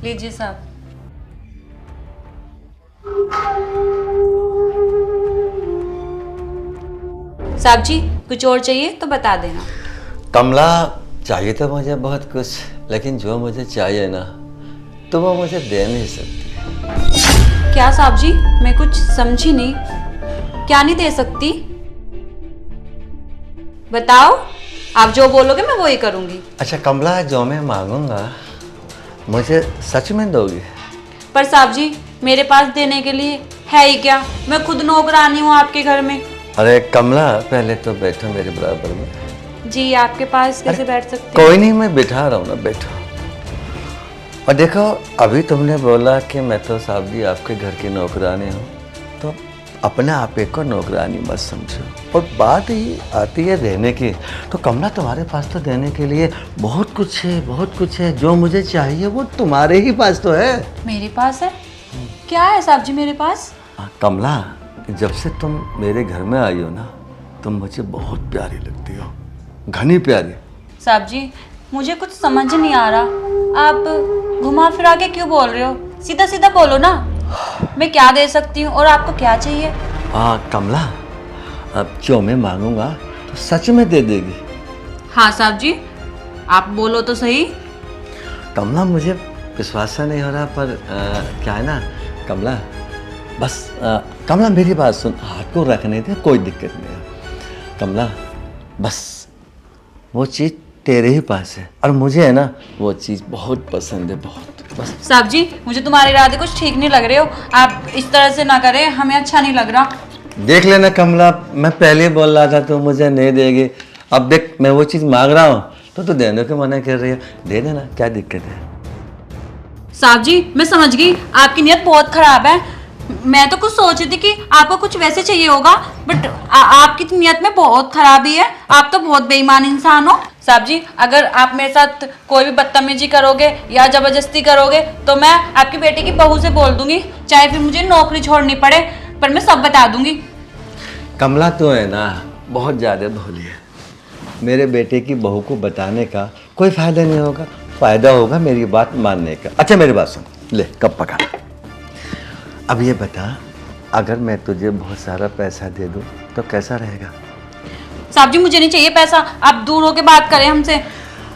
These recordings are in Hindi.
लीजिए साहब। साहब जी कुछ और चाहिए तो बता देना। कमला, चाहिए तो मुझे बहुत कुछ, लेकिन जो मुझे चाहिए ना तो वो मुझे दे नहीं सकती। क्या साहब जी, मैं कुछ समझी नहीं। क्या नहीं दे सकती? बताओ, आप जो बोलोगे मैं वही करूंगी। अच्छा कमला, जो मैं मांगूंगा मुझे सच में दोगी? पर साहब जी, मेरे पास देने के लिए है ही क्या? मैं खुद नौकरानी हूँ आपके घर में। अरे कमला, पहले तो बैठो मेरे बराबर में। जी, आपके पास कैसे बैठ सकते हैं? कोई नहीं, मैं बिठा रहा हूँ ना, बैठो। और देखो, अभी तुमने बोला कि मैं तो साहब जी आपके घर की नौकरानी हूँ, तो अपने आप को नौकरानी मत समझो। और बात ही आती है देने की, तो कमला तुम्हारे पास तो देने के लिए बहुत कुछ है, बहुत कुछ है। जो मुझे चाहिए वो तुम्हारे ही पास तो है। मेरे पास है? क्या है साहब जी मेरे पास? कमला, जब से तुम मेरे घर में आई हो ना, तुम मुझे बहुत प्यारी लगती हो, घनी प्यारी। साहब जी, मुझे कुछ समझ नहीं आ रहा। आप घुमा फिरा के क्यों बोल रहे हो? सीधा सीधा बोलो ना। मैं क्या दे सकती हूँ और आपको क्या चाहिए? हाँ कमला, अब जो मैं मांगूंगा तो सच में दे देगी? हाँ साहब जी, आप बोलो तो सही। कमला, मुझे विश्वास नहीं हो रहा, पर क्या है ना कमला, बस कमला मेरी बात सुन, हाथ को रखने दे, कोई दिक्कत नहीं है। कमला, बस वो चीज़ तेरे ही पास है, और मुझे है ना वो चीज़ बहुत पसंद है, बहुत। बस साहब जी, मुझे तुम्हारे इरादे कुछ ठीक नहीं लग रहे हो। आप इस तरह से ना करें, हमें अच्छा नहीं लग रहा। देख लेना कमला, मैं पहले बोल रहा था तो मुझे नहीं देगी, अब देख मैं वो चीज़ मांग रहा हूँ तो देने को मना कर रही है। दे देना, क्या दिक्कत है? साहब जी, मैं समझ गई, आपकी नीयत बहुत खराब है। मैं तो कुछ सोच रही थी कि आपको कुछ वैसे चाहिए होगा, बट आपकी नीयत में बहुत खराबी है। आप तो बहुत बेईमान इंसान हो। साहब जी, अगर आप मेरे साथ कोई भी बदतमीजी करोगे या जबरदस्ती करोगे तो मैं आपकी बेटी की बहू से बोल दूंगी, चाहे फिर मुझे नौकरी छोड़नी पड़े, पर मैं सब बता दूंगी। कमला, तो है ना बहुत ज़्यादा भोली है। मेरे बेटे की बहू को बताने का कोई फायदा नहीं होगा, फायदा होगा मेरी बात मानने का। अच्छा मेरी बात सुन, ले कब पका। अब ये बता, अगर मैं तुझे बहुत सारा पैसा दे दूं तो कैसा रहेगा? साहब जी, मुझे नहीं चाहिए पैसा, आप दूर होके बात करें हमसे।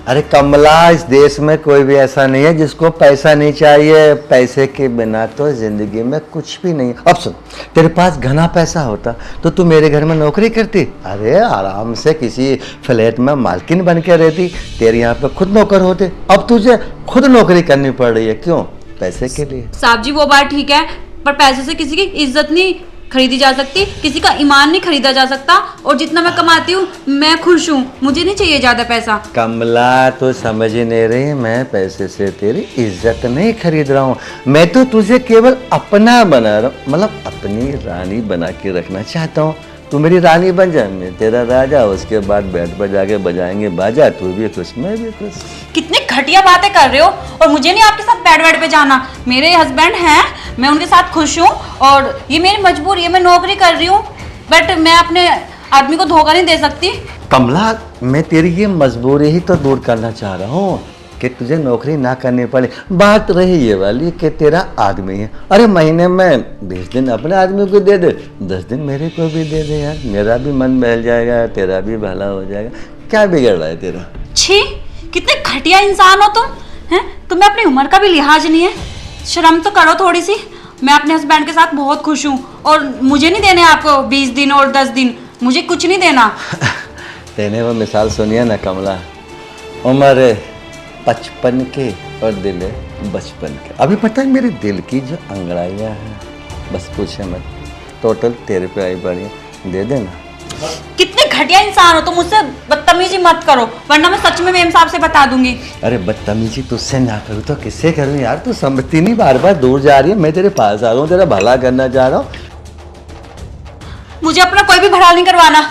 अरे कमला, इस देश में कोई भी ऐसा नहीं है जिसको पैसा नहीं चाहिए। पैसे के बिना तो जिंदगी में कुछ भी नहीं। अब सुन, तेरे पास घना पैसा होता तो तू मेरे घर में नौकरी करती, अरे आराम से किसी फ्लैट में मालकिन बन के रहती, तेरे यहाँ पे खुद नौकर होते। अब तुझे खुद नौकरी करनी पड़ रही है, क्यों? पैसे के लिए। साहब जी, वो बात ठीक है, पर पैसे से किसी की इज्जत नहीं खरीदी जा सकती, किसी का ईमान नहीं खरीदा जा सकता। और जितना मैं कमाती हूँ मैं खुश हूँ, मुझे नहीं चाहिए ज्यादा पैसा। कमला, तो समझ ही नहीं रही, मैं पैसे से तेरी इज्जत नहीं खरीद रहा हूँ, मैं तो तुझे केवल अपना बना रहा हूँ, मतलब अपनी रानी बना के रखना चाहता हूँ। तू मेरी रानी बन जा, मैं तेरा राजा, उसके बाद बैठ पर जाके बजाएंगे बाजा, तू भी खुश मैं भी खुश। कितनी घटिया बातें कर रहे हो, और मुझे नहीं आपके साथ बेड पे जाना। मेरे हस्बैंड हैं, मैं उनके साथ खुश हूँ, और ये मेरी मजबूरी है, मैं नौकरी कर रही हूँ, बट मैं अपने आदमी को धोखा नहीं दे सकती। कमला, मैं तेरी ये मजबूरी ही तो दूर करना चाह रहा हूँ कि तुझे नौकरी ना करनी पड़े। बात रही ये वाली कि तेरा आदमी है, अरे महीने में 20 दिन अपने आदमी को दे दे, 10 दिन मेरे को भी दे दे यार, मेरा भी मन बहल जाएगा, तेरा भी भला हो जाएगा। क्या बिगड़ रहा है तेरा? छी, कितने घटिया इंसान हो तुम, हैं? तुम्हें अपनी उम्र का भी लिहाज नहीं है, शर्म तो करो थोड़ी सी। मैं अपने हस्बैंड के साथ बहुत खुश हूँ, और मुझे नहीं देने आपको 20 दिन और 10 दिन, मुझे कुछ नहीं देना। तेने वो मिसाल सुनिए ना कमला, उम्र 55 के और दिल है बचपन के। अभी पता है मेरे दिल की जो अंगड़ाइयाँ हैं, बस पूछे मत, टोटल तेरे पे आई पड़ी, दे देना। कितने घटिया इंसान हो तुम, मुझसे बदतमीजी मत करो, वरना मैं सच में मेम साहब से बता दूंगी। अरे बदतमीजी तुझसे ना करूँ तो किससे करूँ यार? तू समझती नहीं, बार बार दूर जा रही है, मैं तेरे पास आ रहा हूँ, तेरा भला करना चाह रहा हूँ। मुझे अपना कोई भी भला नहीं करवाना।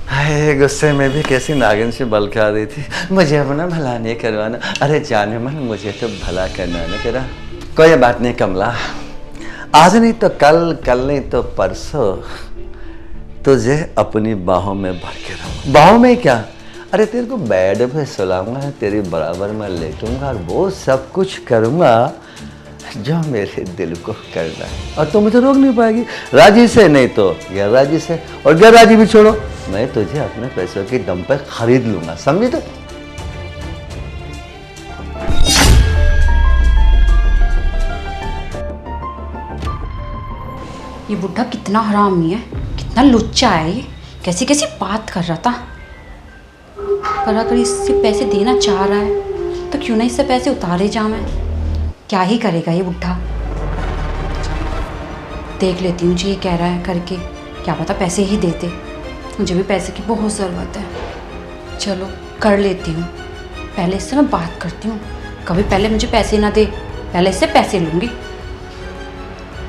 हाय, गुस्से में भी कैसी नागिन से बल खा रही थी, मुझे अपना भला नहीं करवाना। अरे जाने मन, मुझे तो भला करना है ना तेरा। कोई बात नहीं कमला, आज नहीं तो कल, कल नहीं तो परसों तुझे अपनी बाहों में भर के रहूं। बाहों में क्या, अरे तेरे को बेड पे सुलाऊंगा, तेरे बराबर में लेटूंगा और वो सब कुछ करूंगा जो मेरे दिल को करना है, और तो मुझे रोक नहीं पाएगी। राजी से नहीं तो गैर राजी से, और गैर राजी भी छोड़ो, मैं तुझे अपने पैसों के दम पर खरीद लूंगा, समझी? तो ये बुढ़ा कितना हरामी है, कितना लुच्चा है ये, कैसी कैसी बात कर रहा था। पर अगर इससे पैसे देना चाह रहा है तो क्यों ना इससे पैसे उतारे जाऊं मैं। क्या ही करेगा ये बुढ़ा। देख लेती हूँ जी ये कह रहा है करके, क्या पता पैसे ही देते। मुझे भी पैसे की बहुत ज़रूरत है। चलो कर लेती हूँ, पहले इससे मैं बात करती हूँ। कभी पहले मुझे पैसे ना दे, पहले इससे पैसे लूँगी।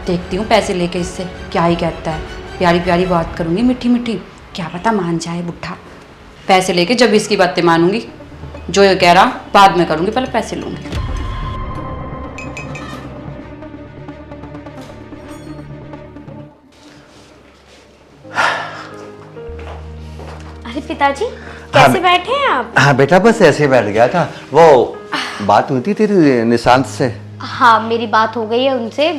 देखती हूँ पैसे लेके इससे क्या ही कहता है। प्यारी प्यारी बात करूँगी, मीठी मीठी, क्या पता मान जाए बुढ़ा। पैसे लेके जब इसकी बातें मानूंगी, जो ये कह रहा बाद में करूँगी, पहले पैसे लूँगी। अरे पिताजी कैसे बैठे हैं आप? हाँ बेटा, बस ऐसे ही बैठ गया था। वो बात हुई थी तेरी निशांत से? हाँ मेरी बात हो गई है उनसे,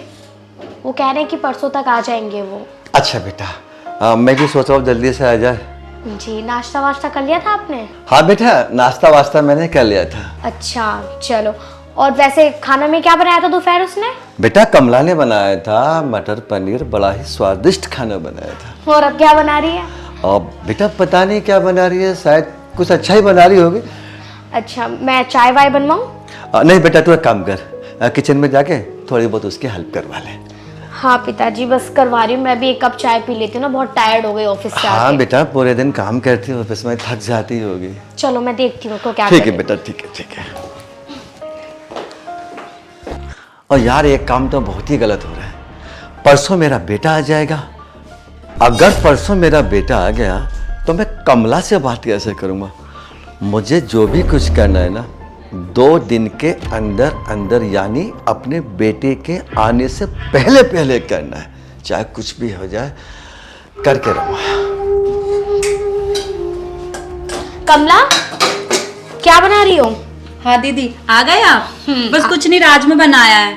वो कह रहे हैं कि परसों तक आ जाएंगे वो। अच्छा बेटा, मैं भी सोच रहा हूँ जल्दी से आ जाए। जी नाश्ता वाश्ता कर लिया था आपने? हाँ बेटा, नाश्ता वास्ता मैंने कर लिया था। अच्छा चलो, और वैसे खाना में क्या बनाया था दोपहर उसने? बेटा कमला ने बनाया था मटर पनीर, बड़ा ही स्वादिष्ट खाना बनाया था। और अब क्या बना रही है? और बेटा पता नहीं क्या बना रही है, शायद कुछ अच्छा ही बना रही होगी। अच्छा मैं चाय वाय बनवाऊँ? नहीं बेटा, तू एक काम कर, किचन में जाके थोड़ी बहुत उसकी हेल्प करवा ले। हाँ पिताजी बस करवा रही हूँ, मैं भी एक कप चाय पी लेती हूँ ना, बहुत टायर्ड हो गई ऑफिस से हाँ आके। बेटा, पूरे दिन काम करती है ऑफिस में, थक जाती होगी। चलो मैं देखती हूँ क्या ठीक है करें। बेटा, ठीक है ठीक है। और यार एक काम तो बहुत ही गलत हो रहा है। परसों मेरा बेटा आ जाएगा। अगर परसों मेरा बेटा आ गया तो मैं कमला से बात कैसे करूँगा? मुझे जो भी कुछ करना है ना, 2 दिन के अंदर अंदर, यानी अपने बेटे के आने से पहले पहले करना है, चाहे कुछ भी हो जाए, करके रहूँगा। कमला क्या बना रही हो? हाँ दीदी आ गए आप? बस कुछ नहीं, राज में बनाया है।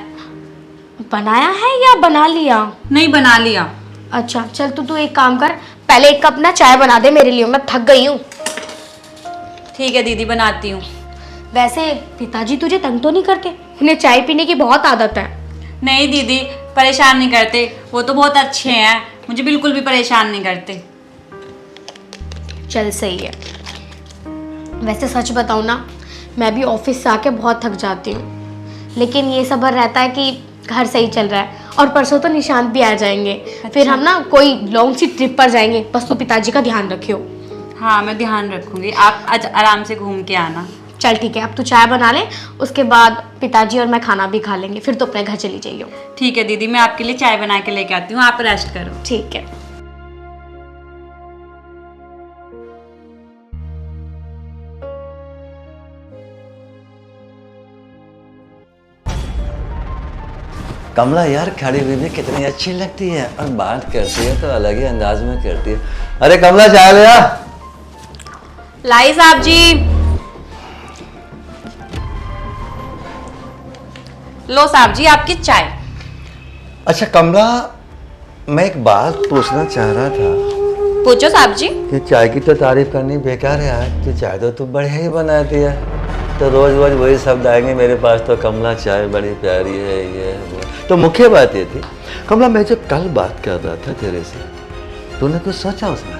बनाया है या बना लिया? नहीं, बना लिया। अच्छा चल तू एक काम कर, पहले एक कप ना चाय बना दे मेरे लिए, मैं थक गई हूँ। ठीक है दीदी, बनाती हूँ। वैसे पिताजी तुझे तंग तो नहीं करते? उन्हें चाय पीने की बहुत आदत है। नहीं दीदी, परेशान नहीं करते, वो तो बहुत अच्छे हैं, मुझे बिल्कुल भी परेशान नहीं करते। चल सही है। वैसे सच बताऊँ ना, मैं भी ऑफिस से आके बहुत थक जाती हूँ, लेकिन ये सब्र रहता है कि घर सही चल रहा है, और परसों तो निशांत भी आ जाएंगे। अच्छा। फिर हम ना कोई लॉन्ग सी ट्रिप पर जाएंगे, बस तू पिताजी का ध्यान रखियो। हाँ मैं ध्यान रखूंगी, आप आज आराम से घूम के आना। चल ठीक है, अब तू चाय बना ले, उसके बाद पिताजी और मैं खाना भी खा लेंगे, फिर तो अपने घर चली जाइयो। ठीक है दीदी, मैं आपके लिए चाय बना के लेके आती हूँ, आप रेस्ट करो। ठीक है। कमला यार खड़ी हुई भी कितनी अच्छी लगती है, और बात करती है तो अलग ही अंदाज में करती है। अरे कमला चाय ले आ। लाई साहब जी। लो साहब जी आपकी चाय। अच्छा कमला, मैं एक बात पूछना चाह रहा था। पूछो साहब जी। कि चाय की तो तारीफ करनी बेकार है यार, तो चाय तो तू बढ़िया ही बनाती है, तो रोज रोज वही शब्द आएंगे मेरे पास, तो कमला चाय बड़ी प्यारी है ये वो। तो मुख्य बात ये थी कमला, मैं जो कल बात कर रहा था तेरे से, तूने कुछ सोचा उसमें?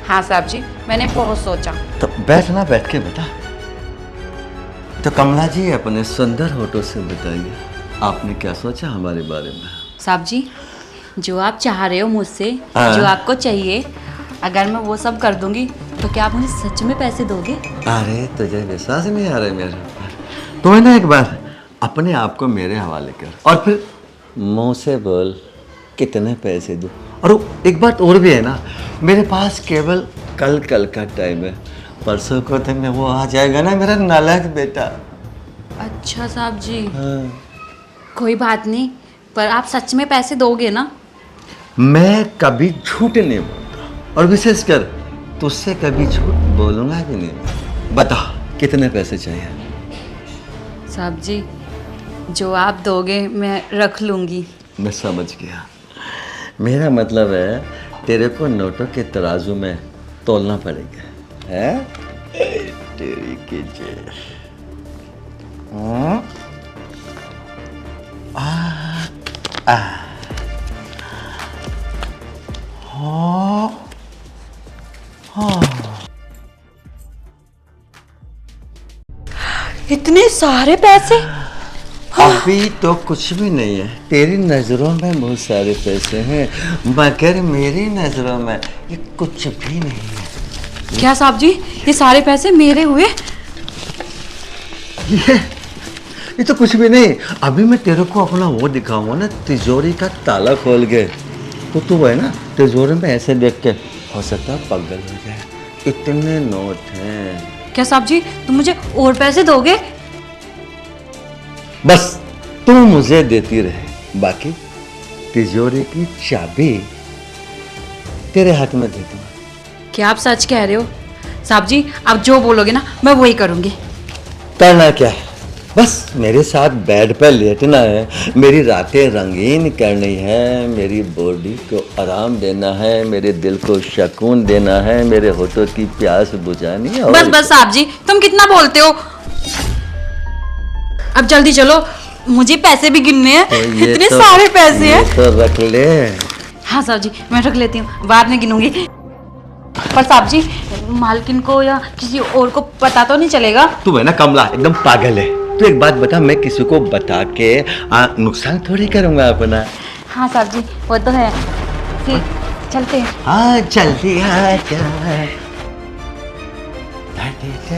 हाँ साहब जी, मैंने बहुत सोचा। तो बैठना, बैठ के बता। तो कमला जी अपने सुंदर होठों से बताइए, आपने क्या सोचा हमारे बारे में? साहब जी, जो आप चाह रहे हो मुझसे, हाँ। जो आपको चाहिए, अगर मैं वो सब कर दूंगी तो क्या आप मुझे सच में पैसे दोगे? अरे तुझे विश्वास नहीं आ रहा है मेरे ऊपर? तो है ना, एक बार अपने आप को मेरे हवाले कर, और फिर मुंह से बोल कितने पैसे दूं। और एक बात और भी है ना, मेरे पास केवल कल का टाइम है, परसों को तो मैं वो आ जाएगा ना मेरा नालायक बेटा। अच्छा साहब जी। हाँ। कोई बात नहीं, पर आप सच में पैसे दोगे ना? मैं कभी झूठ नहीं बोलता, और विशेषकर तुझसे कभी झूठ बोलूंगा भी नहीं। बता कितने पैसे चाहिए? साहब जी, जो आप दोगे मैं रख लूँगी। मैं समझ गया। मेरा मतलब है तेरे को नोटों के तराजू में तोलना पड़ेगा, है? तेरी की जय। हाँ? इतने सारे पैसे? अभी तो कुछ भी नहीं है, तेरी नजरों में बहुत सारे पैसे हैं, मगर मेरी नजरों में ये कुछ भी नहीं है। क्या साहब जी, ये सारे पैसे मेरे हुए? ये तो कुछ भी नहीं। अभी मैं तेरे को अपना वो दिखाऊंगा ना, तिजोरी का ताला खोल के, तो तू है ना तिजोरी में ऐसे देख के हो सकता है पागल हो जाए। इतने नोट हैं। क्या साहब जी, तुम मुझे और पैसे दोगे? बस तुम मुझे देती रहे, बाकी तिजोरी की चाबी तेरे हाथ में दे दूंगा। क्या आप सच कह रहे हो? साहब जी, आप जो बोलोगे ना मैं वही करूंगी। करना क्या है? बस मेरे साथ बेड पर लेटना है, मेरी रातें रंगीन करनी है, मेरी बॉडी को आराम देना है, मेरे दिल को सुकून देना है, मेरे होठों की प्यास बुझानी है। बस बस साहब जी, तुम कितना बोलते हो। अब जल्दी चलो, मुझे पैसे भी गिनने हैं। तो इतने सारे पैसे हैं। तो रख ले। हाँ साहब जी, मैं रख लेती हूँ, बाद में गिनूंगी। पर साहब जी, मालकिन को या किसी और को पता तो नहीं चलेगा? तू है ना कमला, एकदम पागल है। तू एक बात बता, मैं किसी को बता के नुकसान थोड़ी करूंगा अपना। हाँ साहब जी, वो तो है। फिर चलते हैं। हाँ चलती है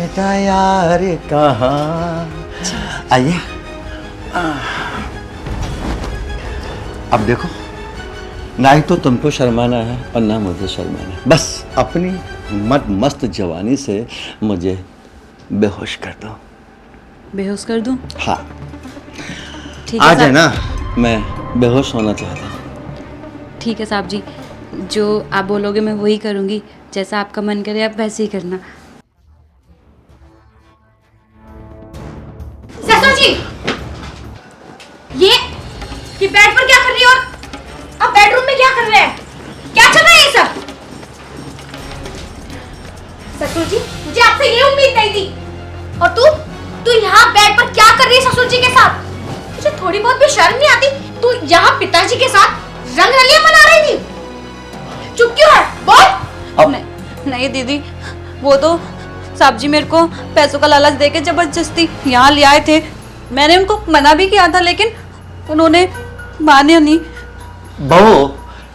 क्या यार कहाँ। आइए। अब देखो, ना ही तो तुमको शर्माना है और ना मुझे शर्माना है। बस अपनी मस्त जवानी से मुझे बेहोश कर दो। बेहोश कर दूं? हाँ, ठीक है आज है साहब। ना मैं बेहोश होना चाहता हूँ। ठीक है साहब जी, जो आप बोलोगे मैं वही करूंगी। जैसा आपका मन करे आप वैसे ही करना। ससुर जी, ये बेड पर क्या कर रही हो? और आप बेडरूम में क्या कर रहे हैं? क्या चल रहा है ये सब? ससुर जी, मुझे आपसे ये उम्मीद नहीं थी। और तू यहाँ बेड पर क्या कर रही है ससुर जी के साथ? मुझे थोड़ी बहुत भी शर्म नहीं आती? तू यहाँ पिताजी के साथ रंगरलियां मना रही थी। चुप क्यों है? बोल। नहीं दीदी, वो तो साहब जी मेरे को पैसों का लालच देके जबरदस्ती यहाँ ले आए थे। मैंने उनको मना भी किया था, लेकिन उन्होंने माने नहीं। बहू,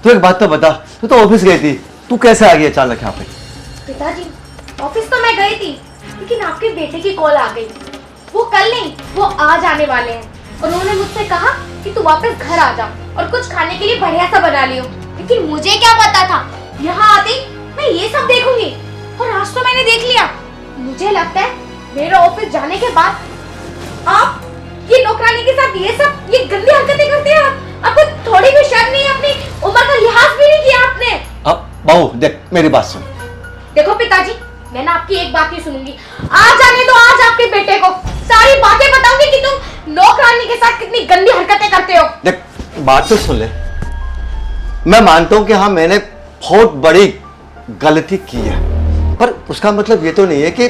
तू एक बात तो बता, तू तो ऑफिस गई थी, तू कैसे आ गई अचानक यहाँ पे? पिताजी, ऑफिस तो मैं गई थी, लेकिन आपके बेटे की कॉल आ गई। वो कल नहीं, वो आज आने वाले हैं। उन्होंने मुझसे कहा कि तू वापस घर आ जा और कुछ खाने के लिए बढ़िया सा बना लियो। लेकिन मुझे क्या पता था यहाँ आती मैं ये सब देखूंगी। और आज तो मैंने देख लिया। मुझे लगता है मेरे ऑफिस जाने के बाद आप ये नौकरानी के साथ ये गंदी हरकतें करते हैं। आपको थोड़ी भी शर्म नहीं है? अपनी उम्र का लिहाज भी नहीं किया आपने। अब बहू देख, मेरी बात सुन। देखो पिताजी, मैं ना आपकी एक बात नहीं सुनूंगी। आज आने दो आज आपके बेटे को, सारी बातें बताऊंगी कि तुम नौकरानी के साथ कितनी गंदी हरकतें करते हो। देख, बात तो सुन ले। मैं मानता हूं कि हाँ, मैंने बहुत बड़ी गलती की है, पर उसका मतलब ये तो नहीं है कि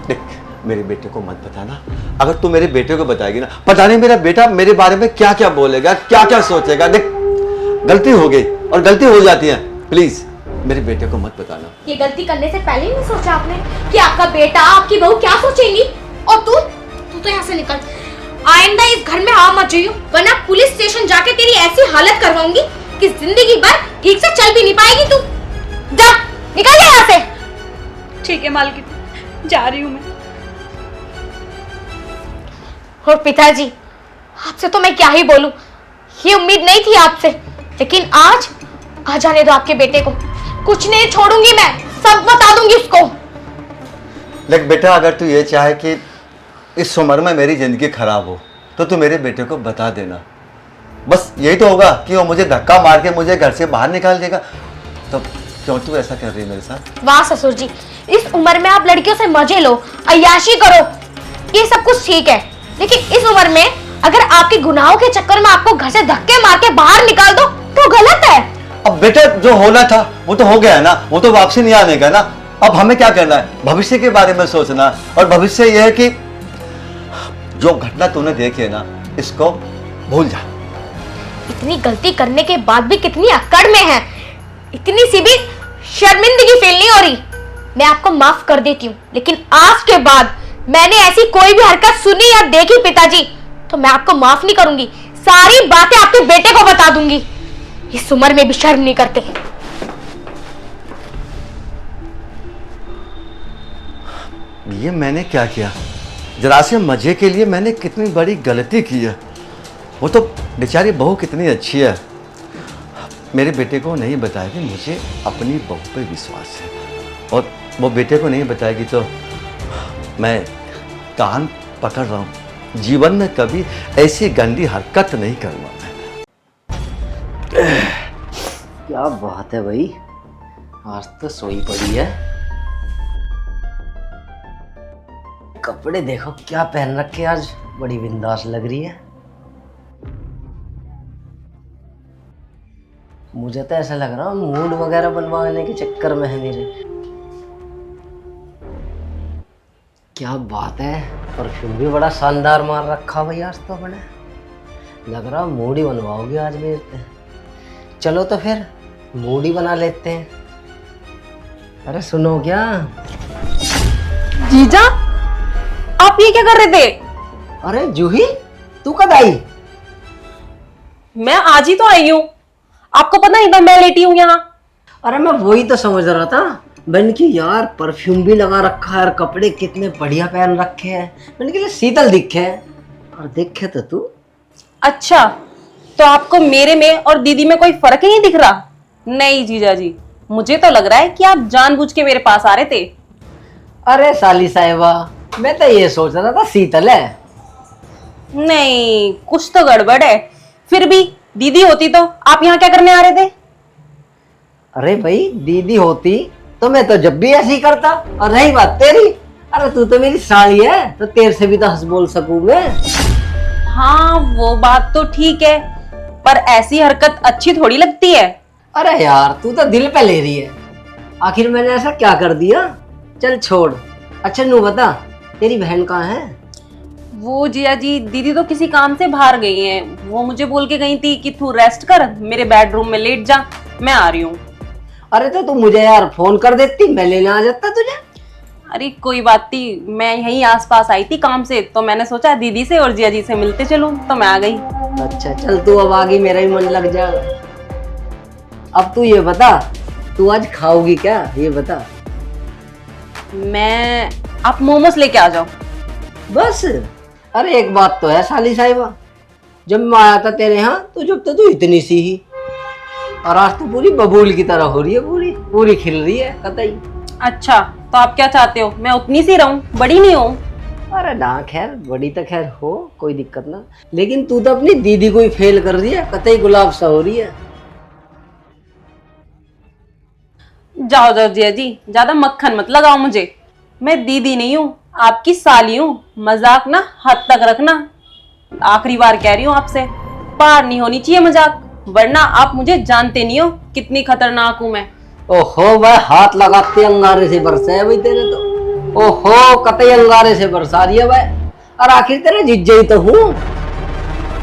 देख, मेरे बेटे को मत बताना। अगर तू मेरे बेटे को बताएगी ना, पता नहीं मेरा बेटा मेरे बारे में क्या क्या बोलेगा, क्या क्या सोचेगा। देख, गलती हो गई और गलती हो जाती है, प्लीज मेरे बेटे को मत बताना। ये गलती करने से पहले ही नहीं सोचा आपने कि आपका बेटा, आपकी बहू क्या सोचेंगी? और तू तो यहाँ से निकल। आइंदा इस घर में आ मत जाइयो, वरना पुलिस स्टेशन जाके तेरी ऐसी हालत करवाऊंगी कि जिंदगी भर ठीक से चल भी नहीं पाएगी तू। जा, निकल जा यहाँ से। ठीक है मालकिन, जा रही हूँ मैं। और पिताजी, आपसे तो मैं क्या ही बोलूं, ये उम्मीद नहीं थी आपसे। लेकिन आज आ जाने दो आपके बेटे को, कुछ नहीं छोड़ूंगी मैं, सब बता दूंगी उसको। देख बेटा, अगर तू ये चाहे कि इस उम्र में मेरी जिंदगी खराब हो, तो तू मेरे बेटे को बता देना। बस यही तो होगा कि वो मुझे धक्का मार के मुझे घर से बाहर निकाल देगा। तो क्यों तू ऐसा कर रही है मेरे साथ? वाह ससुर जी, इस उम्र में आप लड़कियों से मजे लो, अय्याशी करो, ये सब कुछ ठीक है, लेकिन इस उम्र में अगर आपके गुनाहों के चक्कर में आपको घर से धक्के मार के बाहर निकाल दो तो गलत है। अब बेटा जो होना था वो तो हो गया है ना, वो तो वापसी नहीं आने का ना। अब हमें क्या करना है? भविष्य के बारे में सोचना, और भविष्य यह है कि जो घटना तूने देखी है ना, इसको भूल जा। इतनी गलती करने के बाद भी कितनी अकड़ में है, इतनी सी भी शर्मिंदगी फील नहीं हो रही। मैं आपको माफ कर देती हूँ, लेकिन आज के बाद मैंने ऐसी कोई भी हरकत सुनी या देखी पिताजी तो मैं आपको माफ नहीं करूंगी। सारी बातें आपके बेटे को बता दूंगी। इस उम्र में भी शर्म नहीं करते। ये मैंने क्या किया? जरा से मजे के लिए मैंने कितनी बड़ी गलती की है। वो तो बेचारी बहू कितनी अच्छी है, मेरे बेटे को नहीं बताएगी। मुझे अपनी बहू पे विश्वास है, और वो बेटे को नहीं बताएगी तो मैं कान पकड़ रहा हूँ, जीवन में कभी ऐसी गंदी हरकत नहीं करूँगा मैं। क्या बात है भाई, आज तो सोई पड़ी है। कपड़े देखो क्या पहन रखे, आज बड़ी बिंदास लग रही है। मुझे तो ऐसा लग रहा मूड वगैरह बनवाने के चक्कर में है मेरे। क्या बात है, परफ्यूम भी बड़ा शानदार मार रखा भाई आज तो। बड़ा लग रहा मूड ही बनवाओगे आज मेरे। चलो तो फिर मूड ही बना लेते हैं। अरे सुनो क्या जीजा, आप ये क्या कर रहे थे? अरे जूही, तू कब आई? मैं आज ही तो आई हूँ। आपको पता नहीं था मैं लेटी हूँ यहाँ। अरे मैं वही तो समझ रहा था, मैंने कि यार परफ्यूम भी लगा रखा है और कपड़े कितने बढ़िया पहन रखे हैं। मैंने कहा शीतल दिखे, और देखे तो तू। अच्छा, तो आपको मेरे में और दीदी में कोई फर्क ही नहीं दिख रहा? नहीं जीजा जी, मुझे तो लग रहा है कि आप जानबूझ के मेरे पास आ रहे थे। अरे साली साहिबा, मैं तो ये सोच रहा था शीतल है। नहीं, कुछ तो गड़बड़ है। फिर भी दीदी होती तो आप यहाँ क्या करने आ रहे थे? अरे भाई दीदी होती तो मैं तो जब भी ऐसे ही करता। और रही बात तेरी, अरे तू तो मेरी साली है, तो तेरे से भी तो हंस बोल सकूं मैं। हाँ वो बात तो ठीक है, पर ऐसी हरकत अच्छी थोड़ी लगती है। अरे यार तू तो दिल पे ले रही है। आखिर मैंने ऐसा क्या कर दिया? चल छोड़। अच्छा नू बता, तेरी बहन कहाँ है? वो जिया जी, दीदी तो किसी काम से बाहर गई हैं। वो मुझे बोल के गई थी कि तू रेस्ट कर, मेरे बेडरूम में लेट जा, मैं आ रही हूँ। अरे तो तू मुझे यार फोन कर देती, मैं लेने आ जाता तुझे। अरे कोई बात नहीं, मैं यहीं आसपास आई थी काम से, तो मैंने सोचा दीदी से और जिया जी से मिलते चलूं, तो मैं आ गई। अच्छा चल, तू अब आ गई, मेरा ही मन लग जाएगा। अब तू ये बता, तू आज खाओगी क्या, ये बता। आप मोमोज लेके आ जाओ बस। अरे एक बात तो है साली साहिबा, जब मैं आया था तेरे यहाँ तो जब तो तू इतनी सी ही, और आज तो पूरी बबूल की तरह हो रही है, पूरी पूरी खिल रही है कतई। अच्छा, तो आप क्या चाहते हो, मैं उतनी सी रहूं, बड़ी नहीं हूं? अरे ना खैर, बड़ी तो खैर हो, कोई दिक्कत ना, लेकिन तू तो अपनी दीदी को ही फेल कर रही है, कतई गुलाब सा हो रही है। जाओ जाओ जिया जी, ज्यादा मक्खन मत लगाओ मुझे। मैं दीदी नहीं हूँ, आपकी साली हूँ। मजाक ना हद तक रखना, आखिरी बार कह रही हूँ आपसे। पार नहीं होनी चाहिए मजाक, वरना आप मुझे जानते नहीं हो कितनी खतरनाक हूँ मैं। ओहो भाई, हाथ लगाते अंगारे से बरसा है भाई तेरे तो। ओहो कतई अंगारे से बरसा रही है भाई, और आखिर तेरा जीजा ही तो हूँ।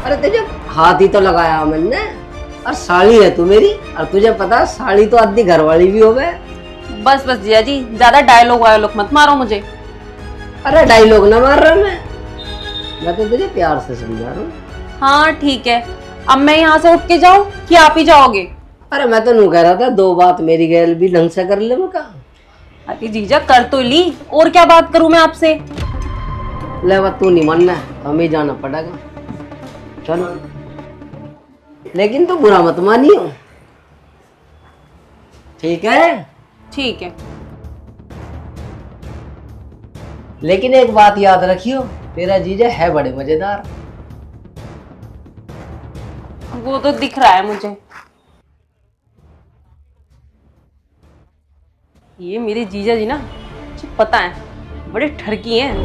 अरे तुझे हाथ ही तो लगाया मैंने, और साड़ी है तू मेरी, और तुझे पता साड़ी तो आधी घरवाली भी हो गए। बस बस जिया जी, ज्यादा डायलॉग वायलॉग मत मारो मुझे। अरे डायलॉग ना मार रहा मैं तो तुझे प्यार से समझा रहा हूँ। हाँ ठीक है, अब मैं यहाँ से उठ के जाऊँ कि आप ही जाओगे? अरे मैं तो नू कह रहा था, दो बात मेरी गैल भी ढंग से कर ले। मैं कहा अरे जीजा कर तो ली, और क्या बात करूं मैं आपसे? ले बात तू नहीं मानना है, हमें जाना पड़ेगा, चलो। लेकिन तू बुरा मत मानियो, ठीक है? ठीक है। लेकिन एक बात याद रखियो, तेरा जीजा है बड़े मजेदार। वो तो दिख रहा है मुझे। ये मेरे जीजा जी ना, मुझे पता है, बड़े ठरकी हैं।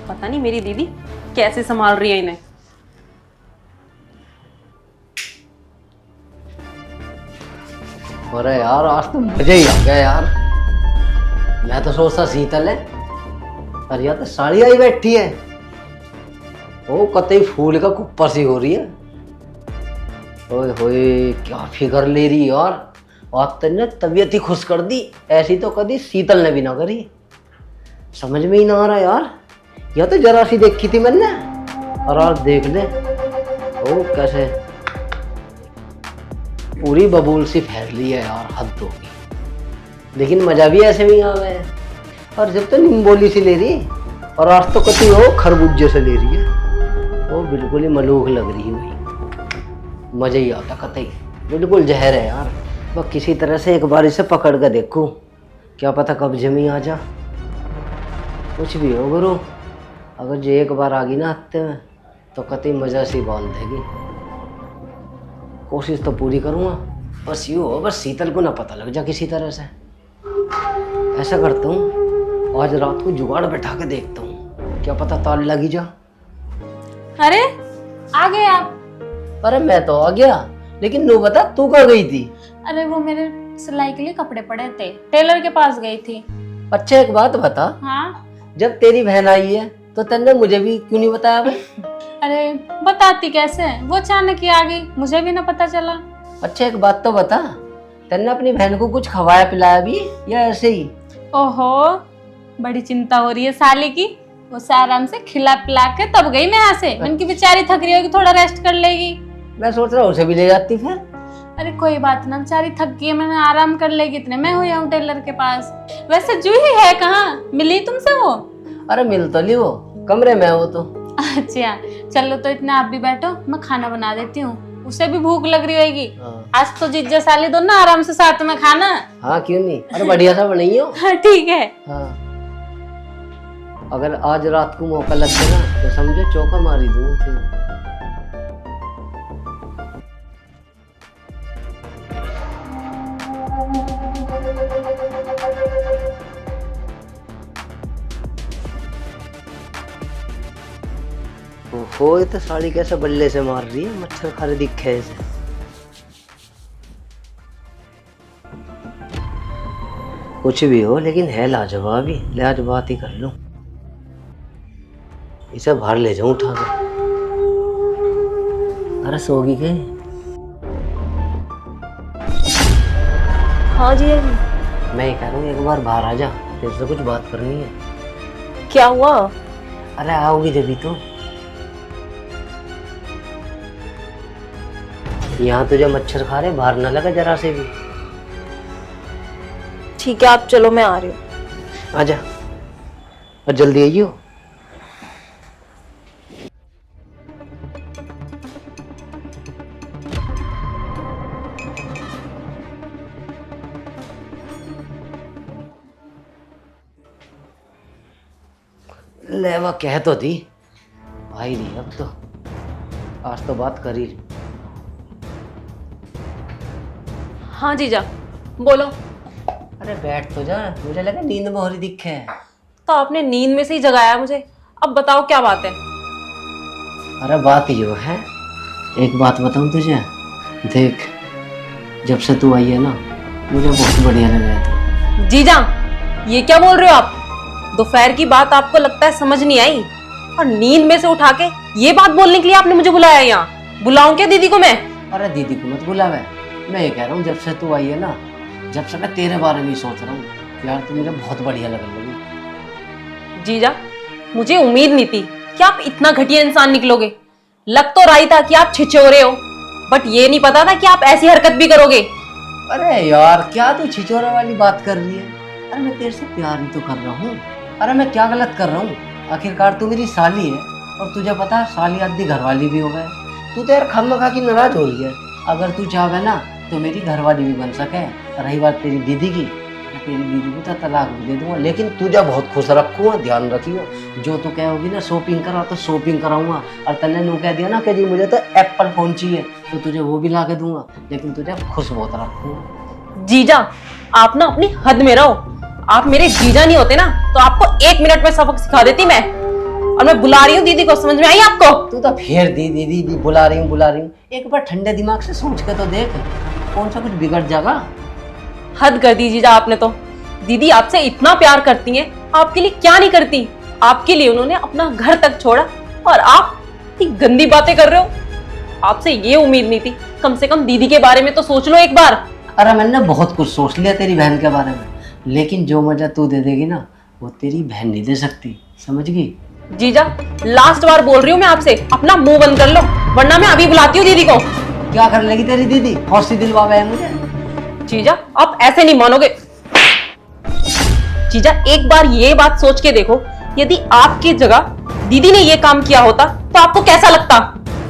पता नहीं मेरी दीदी कैसे संभाल रही है इन्हें। अरे यार आज तो मजा ही आ गया यार। मैं तो सोचता शीतल है, अरे यार तो साड़ी आई बैठी है। ओ कतई फूल का कुप्पर सी हो रही है। ओए होए क्या फिगर ले रही यार। आज तेने तबीयत ही खुश कर दी। ऐसी तो कभी शीतल ने भी ना करी। समझ में ही ना आ रहा यार। या तो जरा सी देखी थी मैंने और आज देख ले। ओ कैसे पूरी बबूल सी फैल रही है यार, हद होगी। लेकिन मजा भी ऐसे में आ गया है। और जब तो निम्बोली सी ले रही और आज तो कति हो खरबूजे से ले रही है। वो बिल्कुल ही मलूक लग रही है भाई। मजा ही आता कतई, बिल्कुल जहर है यार। बस किसी तरह से एक बार इसे पकड़ कर देखूं, क्या पता कब्जे में आ जा। कुछ भी हो गुरु, अगर जो एक बार आ गई ना हत्ते में तो कतई मजा सी बांध देगी। कोशिश तो पूरी करूँगा, बस यूँ हो बस शीतल को ना पता लग जा किसी तरह से। ऐसा करता हूँ आज रात को जुगाड़ बैठा के देखता हूँ, क्या पता ताल लगी जा। अरे आ गए आप। अरे मैं तो आ गया, लेकिन तू बता तू कहाँ गई थी? अरे वो मेरे सिलाई के लिए कपड़े पड़े थे, टेलर के पास गई थी। अच्छा एक बात बता, हाँ जब तेरी बहन आई है तो तन्ने मुझे भी क्यों नहीं बताया भाई? अरे बताती कैसे, वो अचानक ही आ गई, मुझे भी ना पता चला। अच्छा एक बात तो बता, तन्ने अपनी बहन को कुछ खवाया पिलाया भी या ऐसे ही? ओहो बड़ी चिंता हो रही है साली की। वो आराम से खिला पिला के तब गई मैं यहाँ से। मैंने की बेचारी थक रही होगी, थोड़ा रेस्ट कर लेगी। मैं सोच रहा हूँ उसे भी ले जाती फिर। अरे कोई बात ना, बेचारी थक गई है, मैंने आराम कर लेगी इतने मैं हुई हूँ टेलर के पास। वैसे जूही है कहाँ, मिली तुमसे वो? अरे मिल तो ली, वो कमरे में है वो तो। अच्छा चलो तो इतना आप भी बैठो, मैं खाना बना देती हूँ, उसे भी भूख लग रही होगी। हाँ। आज तो जीजा साली दोनों आराम से साथ में खाना। हाँ क्यों नहीं, अरे बढ़िया सा बनाई हो। हाँ ठीक है। हाँ अगर आज रात को मौका लग गया ना तो समझो चौका मारी दूँ फिर। ओहो ये तो साड़ी कैसे बल्ले से मार रही है, मच्छर खा रहे दिखे इसे। कुछ भी हो लेकिन है लाजवाब ही, ले आज बात ही कर लूं। इसे बाहर ले जाऊं उठा कर। अरे सोगी के? हाँ जी मैं कह रहा हूँ एक बार बाहर आ जा, तेरे से कुछ बात करनी है। क्या हुआ? अरे आओगी जब तो। यहाँ तुझे मच्छर खा रहे, बाहर ना लगा जरा से भी। ठीक है आप चलो, मैं आ रही हूँ। आजा और जल्दी आइयो। ले वो कह तो दी, आई नहीं अब तो, आज तो बात कर ही। हाँ जीजा बोलो। अरे बैठ तो जा, मुझे लगा नींद में हो रही दिखे। तो आपने नींद में से ही जगाया मुझे, अब बताओ क्या बात है? अरे बात यो है, एक बात बताऊं तुझे, देख जब से तू आई है ना मुझे बहुत बढ़िया लगा है। जीजा ये क्या बोल रहे हो आप? दोपहर की बात आपको लगता है समझ नहीं आई, और नींद में से उठा के ये बात बोलने के लिए आपने मुझे बुलाया यहाँ? बुलाऊं क्या दीदी को मैं? अरे दीदी को मत बुलावे, मैं ये कह रहा हूँ जब से तू आई है ना, जब से मैं तेरे बारे में ही सोच रहा हूँ यार, तू मुझे बहुत बढ़िया लगने लगी। जीजा मुझे उम्मीद नहीं थी कि आप इतना घटिया इंसान निकलोगे। लग तो रही था कि आप छिछोरे हो, बट ये नहीं पता था कि आप ऐसी हरकत भी करोगे। अरे यार क्या तू छिछोरे वाली बात कर रही है? अरे मैं तेरे से प्यार ही तो कर रहा हूँ। अरे मैं क्या गलत कर रहा हूँ? आखिरकार तू मेरी साली है, और तुझे पता है साली आदि घरवाली भी हो गए। तू तो यार खमखा की नाराज हो रही है। अगर तू चाहे ना तो मेरी घरवाली भी बन सके। रही बात तेरी दीदी की, तेरी दीदी को तो तलाक भी दे दूंगा, लेकिन तुझे बहुत खुश रखूंगा, ध्यान रखियो। जो तू कहोगी ना शॉपिंग करा तो शॉपिंग कराऊंगा, और तने नु कह दिया ना कि जी मुझे तो एप्पल फोन चाहिए तो तुझे वो भी ला के दूंगा, लेकिन तुझे खुश बहुत रखूंगा। जीजा आप ना अपनी हद में रहो। आप मेरे जीजा नहीं होते ना तो आपको 1 मिनट में सबक सिखा देती मैं। और मैं बुला रही हूँ दीदी को, समझ में आई आपको? तू तो फिर दीदी दीदी बुला रही हूँ। एक बार ठंडे दिमाग से सोच के तो देख, कौन सा कुछ बिगड़ जाएगा। हद कर दी जीजा आपने तो। दीदी आपसे इतना प्यार करती हैं, आपके लिए क्या नहीं करती। आपके लिए उन्होंने अपना घर तक छोड़ा और आप इतनी गंदी बातें कर रहे हो। आपसे ये उम्मीद नहीं थी। कम से कम दीदी के बारे में तो सोच लो एक बार। अरे मैंने बहुत कुछ सोच लिया तेरी बहन के बारे में, लेकिन जो मजा तू दे देगी ना वो तेरी बहन नहीं दे सकती, समझ गई? जीजा लास्ट बार बोल रही हूँ मैं आपसे, अपना मुंह बंद कर लो वरना मैं अभी बुलाती हूँ दीदी को। क्या कर लेगी तेरी दीदी? हौसली दिलवावे है मुझे। जीजा आप ऐसे नहीं मानोगे। जीजा एक बार ये बात सोच के देखो, यदि आपकी जगह दीदी ने ये काम किया होता तो आपको कैसा लगता?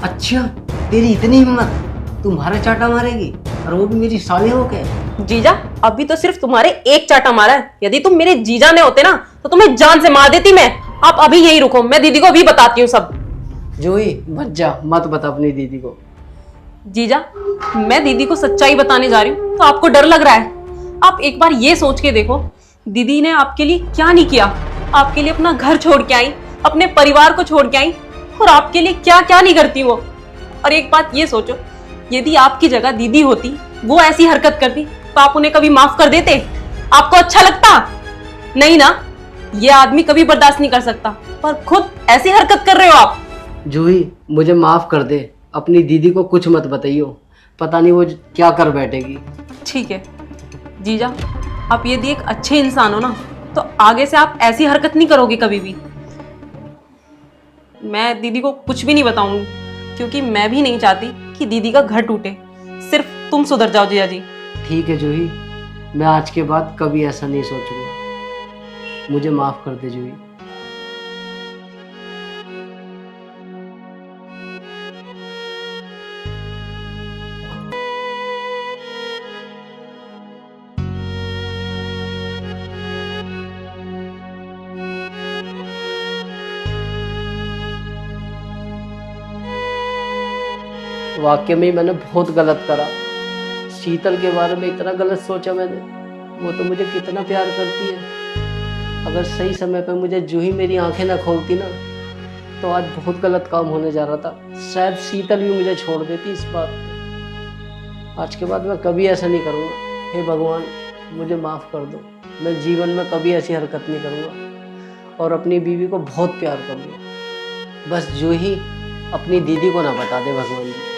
अच्छा तेरी इतनी हिम्मत, तुम्हारे चाटा मारेगी और वो भी मेरी साले हो के? जीजा अभी तो सिर्फ तुम्हारे एक चाटा मारा है, यदि तुम मेरे जीजा ने होते ना तो तुम्हें जान से मार देती मैं। आप अभी यही रुको, मैं दीदी को अभी बताती हूँ सब। जूही मत जा, मत बता अपनी दीदी को। जीजा मैं दीदी को सच्चाई बताने जा रही हूँ तो आपको डर लग रहा है। आप एक बार ये सोच के देखो, दीदी ने आपके लिए क्या नहीं किया। आपके लिए अपना घर छोड़ के आई, अपने परिवार को छोड़ के आई, और आपके लिए क्या क्या नहीं करती वो। और एक बात ये सोचो, यदि आपकी जगह दीदी होती, वो ऐसी हरकत करती तो आप उन्हें कभी माफ कर देते? आपको अच्छा लगता? नहीं ना। ये आदमी कभी बर्दाश्त नहीं कर सकता, पर खुद ऐसी हरकत कर रहे हो आप। जूही मुझे माफ कर दे, अपनी दीदी को कुछ मत बताइयो, पता नहीं वो क्या कर बैठेगी। ठीक है जीजा, आप यदि एक अच्छे इंसान हो ना तो आगे से आप ऐसी हरकत नहीं करोगे कभी भी। मैं दीदी को कुछ भी नहीं बताऊंगी, क्योंकि मैं भी नहीं चाहती कि दीदी का घर टूटे। सिर्फ तुम सुधर जाओ जीजा जी। ठीक है जूही, मैं आज के बाद कभी ऐसा नहीं सोचूंगा, मुझे माफ कर दे जूही। वाकई में मैंने बहुत गलत करा। शीतल के बारे में इतना गलत सोचा मैंने। वो तो मुझे कितना प्यार करती है। अगर सही समय पर मुझे जूही मेरी आंखें ना खोलती ना तो आज बहुत गलत काम होने जा रहा था। शायद शीतल भी मुझे छोड़ देती इस बात पे। आज के बाद मैं कभी ऐसा नहीं करूँगा। हे भगवान मुझे माफ़ कर दो। मैं जीवन में कभी ऐसी हरकत नहीं करूँगा और अपनी बीवी को बहुत प्यार करूँगा। बस जूही अपनी दीदी को ना बता दे भगवान जी।